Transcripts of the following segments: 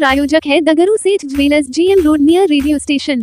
प्रायोजक है Dagru Seth jewellers, GM road, near radio station.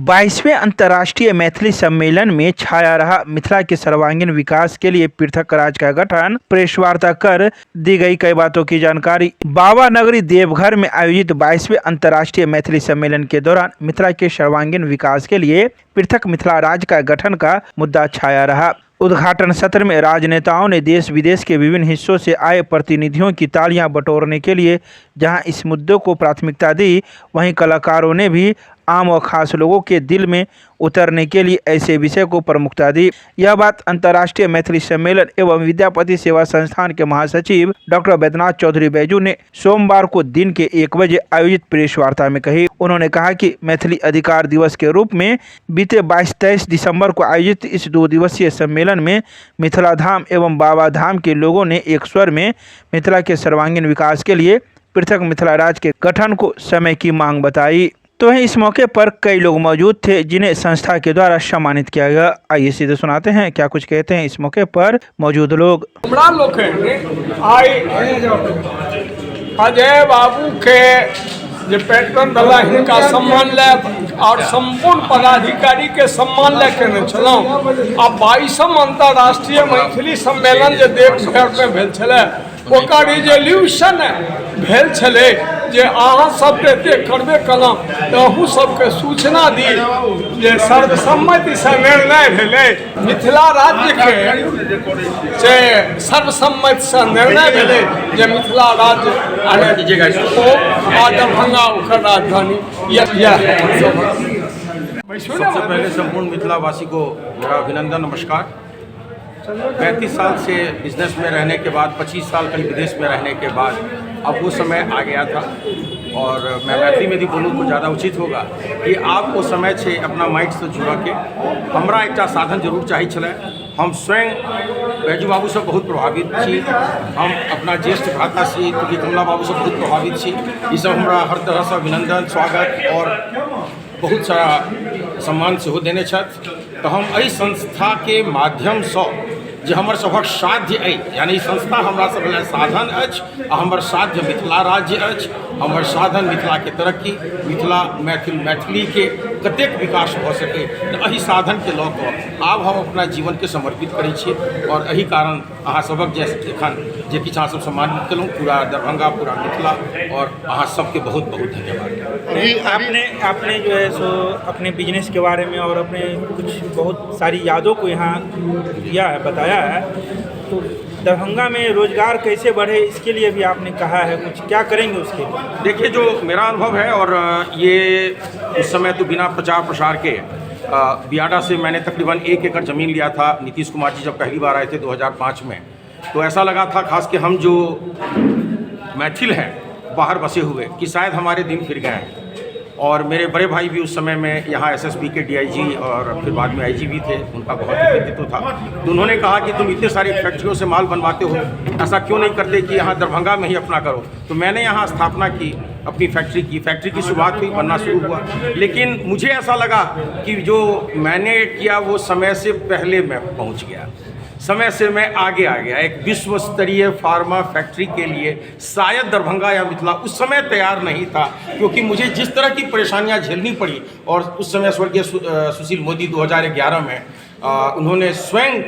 22वें अंतर्राष्ट्रीय मैथिली सम्मेलन में छाया रहा मिथिला के सर्वांगीण विकास के लिए पृथक राज्य का गठन, प्रेस वार्ता कर दी गई कई बातों की जानकारी। बाबा नगरी देवघर में आयोजित 22वें अंतर्राष्ट्रीय मैथिली सम्मेलन के दौरान मिथिला के सर्वांगीण विकास के लिए पृथक मिथिला राज्य का गठन का मुद्दा छाया रहा। उद्घाटन सत्र में राजनेताओं ने देश विदेश के विभिन्न हिस्सों से आए प्रतिनिधियों की तालियां बटोरने के लिए जहां इस मुद्दे को प्राथमिकता दी, वहीं कलाकारों ने भी आम और खास लोगों के दिल में उतरने के लिए ऐसे विषय को प्रमुखता दी। यह बात अंतर्राष्ट्रीय मैथिली सम्मेलन एवं विद्यापति सेवा संस्थान के महासचिव डॉक्टर वैद्यनाथ चौधरी बैजू ने सोमवार को दिन के 1 बजे आयोजित प्रेस वार्ता में कही। उन्होंने कहा कि मैथिली अधिकार दिवस के रूप में बीते 22-23 दिसंबर को आयोजित इस 2 दिवसीय सम्मेलन में मिथिला धाम एवं बाबा धाम के लोगों ने एक स्वर में मिथिला के सर्वांगीण विकास के लिए पृथक मिथिला राज्य के गठन को समय की मांग बताई। तो इस मौके पर कई लोग मौजूद थे जिन्हें संस्था के द्वारा सम्मानित किया गया। आइए सीधे सुनाते हैं क्या कुछ कहते हैं इस मौके पर मौजूद लोग। अजय बाबू के जे पैटर्न वाला हिनका सम्मान ले और संपूर्ण पदाधिकारी के सम्मान ले केने छलौ। आ 22वां अंतर्राष्ट्रीय मैथिली सम्मेलन जे देवघर में भेल छले ओकर रिजोल्यूशन भेल छले जे अहाँ सब एते करबे कलम अहू सबके सूचना दी जे सर्वसम्मति से निर्णय भेले मिथिला राज्य के से सर्वसम्मति से निर्णय भेले जे मिथिला राज्य दरभंगा ओकर राजधानी सबसे पहले संपूर्ण मिथिलावासी को मेरा अभिनंदन, नमस्कार। 35 साल से बिजनेस में रहने के बाद 25 साल कहीं विदेश में रहने के बाद अब वो समय आ गया था और मैं मैथिली में भी बोलूँ तो ज़्यादा उचित होगा कि आप वो समय से अपना माइंड से जुड़ा के हमरा एक साधन जरूर चाहिए छले। हम स्वयं बैजू बाबू से बहुत प्रभावित छी, हम अपना ज्येष्ठ भ्राता छी क्योंकि कमला बाबू से बहुत प्रभावित छी। ये सब हमरा हर तरह से अभिनंदन, स्वागत और बहुत सारा सम्मान से देने छथि। तो हम एहि संस्था के माध्यम से जे हमर सभक साध्य अछि, यानी संस्था हमरा सब लेल साधन अछि आ हमर साध्य मिथिला राज्य अछि। हमर साधन मिथिला के तरक्की, मिथिला मैथिली के कतेक विकास भऽ सके, एहि साधन के लऽ कऽ आब हम अपना जीवन के समर्पित करै छी और एहि कारण अहाँ सबक जे एखन जे किछु अहाँ सब सम्मानित केलहुँ पूरा दरभंगा, पूरा मिथिला और अहाँ सबके बहुत बहुत धन्यवाद। आपने जो है सो अपने बिजनेस के बारे में और अपने कुछ बहुत सारी यादों को यहाँ दिया है, बताया है। तो दरभंगा में रोजगार कैसे बढ़े इसके लिए भी आपने कहा है, कुछ क्या करेंगे उसके लिए? देखिए, जो मेरा अनुभव है और ये उस समय तो बिना प्रचार प्रसार के बियाडा से मैंने तकरीबन 1 एकड़ ज़मीन लिया था। नीतीश कुमार जी जब पहली बार आए थे 2005 में, तो ऐसा लगा था खास के हम जो मैथिल हैं बाहर बसे हुए कि शायद हमारे दिन फिर गए हैं। और मेरे बड़े भाई भी उस समय में यहाँ SSB के DIG और फिर बाद में IG भी थे, उनका बहुत ही व्यक्तित्व था। तो उन्होंने कहा कि तुम इतने सारी फैक्ट्रियों से माल बनवाते हो, ऐसा क्यों नहीं करते कि यहाँ दरभंगा में ही अपना करो। तो मैंने यहाँ स्थापना की, अपनी फैक्ट्री की शुरुआत हुई, बनना शुरू हुआ। लेकिन मुझे ऐसा लगा कि जो मैंने किया वो समय से पहले मैं पहुँच गया, समय से मैं आगे आ गया। एक विश्व स्तरीय फार्मा फैक्ट्री के लिए शायद दरभंगा या मिथिला उस समय तैयार नहीं था, क्योंकि मुझे जिस तरह की परेशानियां झेलनी पड़ी। और उस समय स्वर्गीय सुशील मोदी 2011 में उन्होंने स्वयं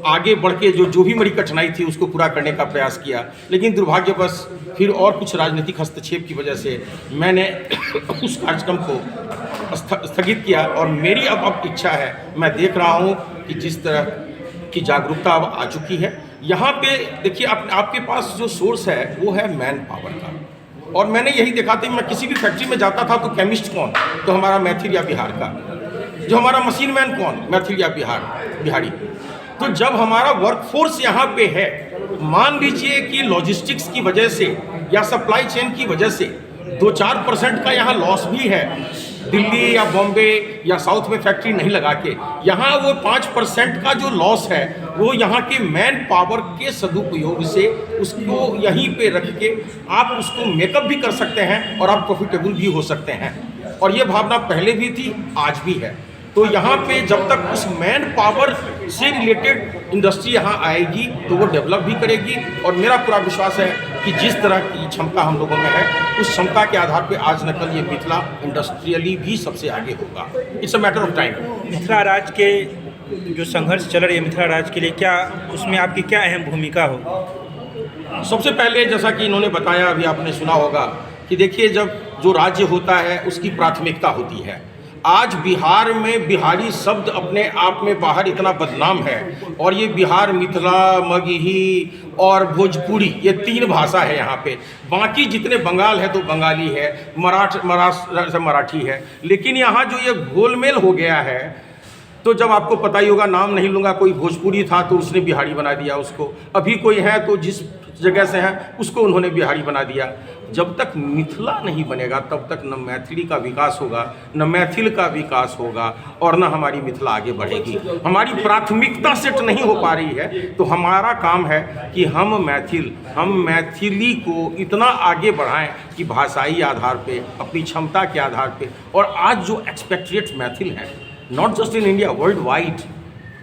आगे बढ़ के जो भी मेरी कठिनाई थी उसको पूरा करने का प्रयास किया। लेकिन दुर्भाग्यवश फिर और कुछ राजनीतिक हस्तक्षेप की वजह से मैंने उस कार्यक्रम को स्थगित किया। और मेरी अब इच्छा है, मैं देख रहा हूँ कि जिस तरह की जागरूकता अब आ चुकी है यहाँ पे, देखिए आपके पास जो सोर्स है वो है मैन पावर का। और मैंने यही देखा था, मैं किसी भी फैक्ट्री में जाता था तो केमिस्ट कौन, तो हमारा मैथिल या बिहार का। जो हमारा मशीन मैन कौन, मैथिल या बिहारी। तो जब हमारा वर्कफोर्स यहाँ पे है, मान लीजिए कि लॉजिस्टिक्स की वजह से या सप्लाई चेन की वजह से 2-4% का यहाँ लॉस भी है, दिल्ली या बॉम्बे या साउथ में फैक्ट्री नहीं लगा के, यहाँ वो 5% का जो लॉस है वो यहाँ के मैन पावर के सदुपयोग से उसको यहीं पे रख के आप उसको मेकअप भी कर सकते हैं और आप प्रॉफिटेबल भी हो सकते हैं। और ये भावना पहले भी थी, आज भी है। तो यहाँ पे जब तक उस मैन पावर से रिलेटेड इंडस्ट्री यहाँ आएगी तो वो डेवलप भी करेगी। और मेरा पूरा विश्वास है कि जिस तरह की क्षमता हम लोगों में है, उस क्षमता के आधार पे आज न कल ये मिथिला इंडस्ट्रियली भी सबसे आगे होगा। It's a matter of time. Mithila राज्य के जो संघर्ष चल रही है मिथिला राज्य के लिए, क्या उसमें आपकी क्या अहम भूमिका होगी? सबसे पहले जैसा कि इन्होंने बताया, अभी आपने सुना होगा कि देखिए, जब जो राज्य होता है उसकी प्राथमिकता होती है। आज बिहार में बिहारी शब्द अपने आप में बाहर इतना बदनाम है, और ये बिहार मिथिला, मगही और भोजपुरी, ये 3 भाषा है यहाँ पे। बाकी जितने बंगाल है तो बंगाली है, महाराष्ट्र मराठी है, लेकिन यहाँ जो ये गोलमेल हो गया है, तो जब आपको पता ही होगा, नाम नहीं लूँगा, कोई भोजपुरी था तो उसने बिहारी बना दिया उसको, अभी कोई है तो जिस जगह से है उसको उन्होंने बिहारी बना दिया। जब तक मिथिला नहीं बनेगा तब तक न मैथिली का विकास होगा, न मैथिल का विकास होगा, और न हमारी मिथिला आगे बढ़ेगी। हमारी प्राथमिकता सेट नहीं हो पा रही है, तो हमारा काम है कि हम मैथिली को इतना आगे बढ़ाएं कि भाषाई आधार पे, अपनी क्षमता के आधार पे, और आज जो एक्सपेट्रिएट मैथिल हैं, not just in India, world wide,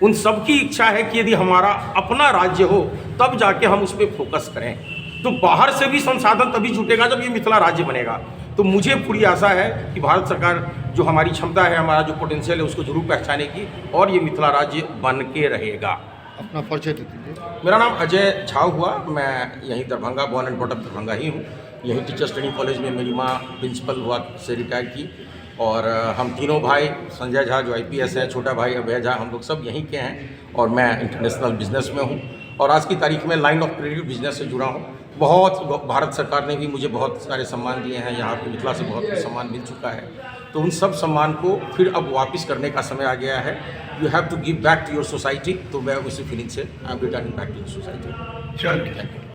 उन सब की इच्छा है कि यदि हमारा अपना राज्य हो तब जाके हम उस पर फोकस करें। तो बाहर से भी संसाधन तभी जुटेगा जब ये मिथिला राज्य बनेगा। तो मुझे पूरी आशा है कि भारत सरकार जो हमारी क्षमता है, हमारा जो पोटेंशियल है, उसको जरूर पहचाने की, और ये मिथिला राज्य बन के रहेगा। अपना परिचय दे दीजिए। मेरा नाम अजय झा हुआ, मैं यहीं Darbhanga, born and brought up Darbhanga ही हूँ। यहीं टीचर्स ट्रेनिंग कॉलेज में मेरी माँ प्रिंसिपल हुआ से रिटायर की, और हम तीनों भाई, संजय झा जो IPS है, छोटा भाई अभय झा, हम लोग सब यहीं के हैं, और मैं इंटरनेशनल बिजनेस में हूँ, और आज की तारीख में लाइन ऑफ क्रेडिट बिजनेस से जुड़ा हूँ। बहुत भारत सरकार ने भी मुझे बहुत सारे सम्मान दिए हैं, यहाँ पे मिथिला से बहुत सम्मान मिल चुका है, तो उन सब सम्मान को फिर अब वापस करने का समय आ गया है। You have to give back to your society. तो मैं उसी फीलिंग से I am returning back to the society. चलिए।